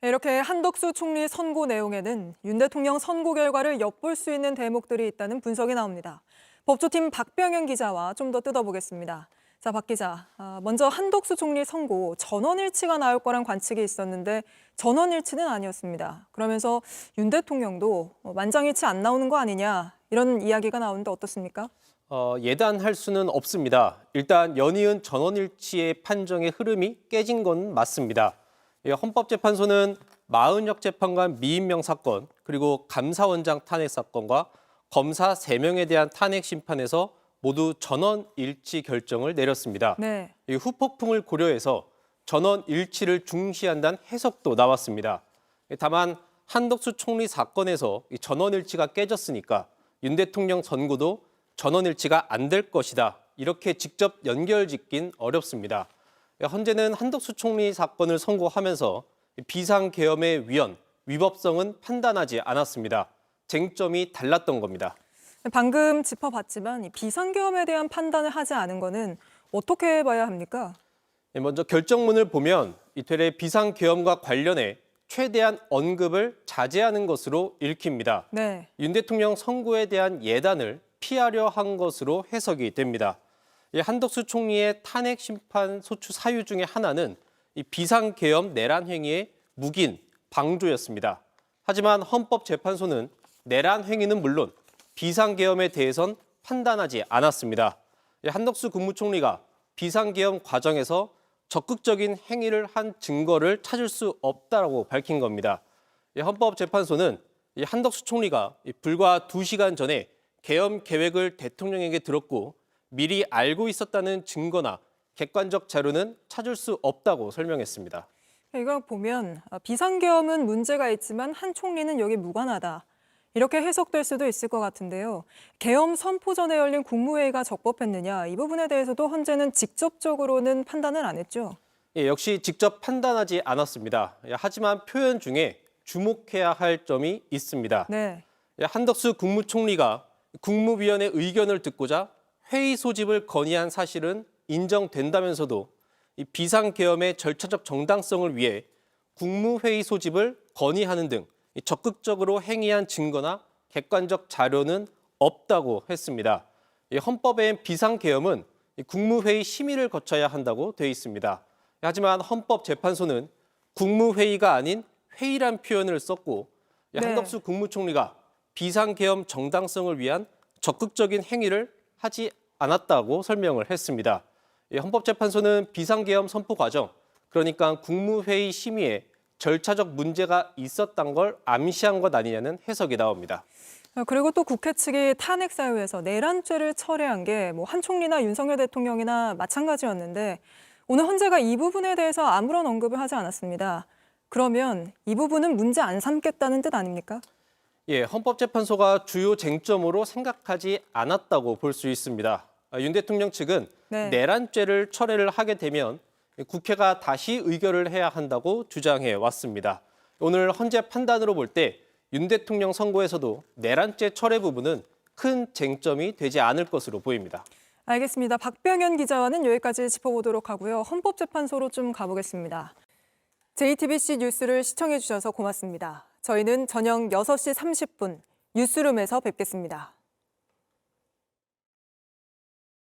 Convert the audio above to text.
네, 이렇게 한덕수 총리 선고 내용에는 윤 대통령 선고 결과를 엿볼 수 있는 대목들이 있다는 분석이 나옵니다. 법조팀 박병현 기자와 좀 더 뜯어보겠습니다. 자, 박 기자, 먼저 한덕수 총리 선고 전원일치가 나올 거란 관측이 있었는데 전원일치는 아니었습니다. 그러면서 윤 대통령도 만장일치 안 나오는 거 아니냐 이런 이야기가 나오는데 어떻습니까? 예단할 수는 없습니다. 일단 연이은 전원일치의 판정의 흐름이 깨진 건 맞습니다. 헌법재판소는 마은혁 재판관 미임명 사건, 그리고 감사원장 탄핵 사건과 검사 3명에 대한 탄핵 심판에서 모두 전원일치 결정을 내렸습니다. 네. 이 후폭풍을 고려해서 전원일치를 중시한다는 해석도 나왔습니다. 다만 한덕수 총리 사건에서 이 전원일치가 깨졌으니까 윤 대통령 선고도 전원일치가 안 될 것이다. 이렇게 직접 연결짓긴 어렵습니다. 헌재는 한덕수 총리 사건을 선고하면서 비상계엄의 위헌, 위법성은 판단하지 않았습니다. 쟁점이 달랐던 겁니다. 방금 짚어봤지만 이 비상계엄에 대한 판단을 하지 않은 거는 어떻게 봐야 합니까? 먼저 결정문을 보면 이 되레 비상계엄과 관련해 최대한 언급을 자제하는 것으로 읽힙니다. 네. 윤 대통령 선고에 대한 예단을 피하려 한 것으로 해석이 됩니다. 한덕수 총리의 탄핵 심판 소추 사유 중에 하나는 이 비상계엄 내란 행위의 묵인, 방조였습니다. 하지만 헌법재판소는 내란 행위는 물론 비상계엄에 대해선 판단하지 않았습니다. 한덕수 국무총리가 비상계엄 과정에서 적극적인 행위를 한 증거를 찾을 수 없다고 밝힌 겁니다. 헌법재판소는 한덕수 총리가 불과 2시간 전에 계엄 계획을 대통령에게 들었고 미리 알고 있었다는 증거나 객관적 자료는 찾을 수 없다고 설명했습니다. 이걸 보면 비상계엄은 문제가 있지만 한 총리는 여기 무관하다. 이렇게 해석될 수도 있을 것 같은데요. 계엄 선포 전에 열린 국무회의가 적법했느냐 이 부분에 대해서도 헌재는 직접적으로는 판단을 안 했죠. 역시 직접 판단하지 않았습니다. 하지만 표현 중에 주목해야 할 점이 있습니다. 네. 한덕수 국무총리가 국무위원회 의견을 듣고자 회의 소집을 건의한 사실은 인정된다면서도 이 비상계엄의 절차적 정당성을 위해 국무회의 소집을 건의하는 등 적극적으로 행위한 증거나 객관적 자료는 없다고 했습니다. 헌법엔 비상계엄은 국무회의 심의를 거쳐야 한다고 되어 있습니다. 하지만 헌법재판소는 국무회의가 아닌 회의란 표현을 썼고 네. 한덕수 국무총리가 비상계엄 정당성을 위한 적극적인 행위를 하지 않았다고 설명을 했습니다. 헌법재판소는 비상계엄 선포 과정, 그러니까 국무회의 심의에 절차적 문제가 있었던 걸 암시한 것 아니냐는 해석이 나옵니다. 그리고 또 국회 측이 탄핵 사유에서 내란죄를 철회한 게 한 총리나 윤석열 대통령이나 마찬가지였는데 오늘 헌재가 이 부분에 대해서 아무런 언급을 하지 않았습니다. 그러면 이 부분은 문제 안 삼겠다는 뜻 아닙니까? 헌법재판소가 주요 쟁점으로 생각하지 않았다고 볼 수 있습니다. 윤 대통령 측은 네. 내란죄를 철회를 하게 되면 국회가 다시 의결을 해야 한다고 주장해 왔습니다. 오늘 헌재 판단으로 볼 때 윤 대통령 선고에서도 내란죄 철회 부분은 큰 쟁점이 되지 않을 것으로 보입니다. 알겠습니다. 박병현 기자와는 여기까지 짚어보도록 하고요. 헌법재판소로 좀 가보겠습니다. JTBC 뉴스를 시청해 주셔서 고맙습니다. 저희는 저녁 6시 30분 뉴스룸에서 뵙겠습니다.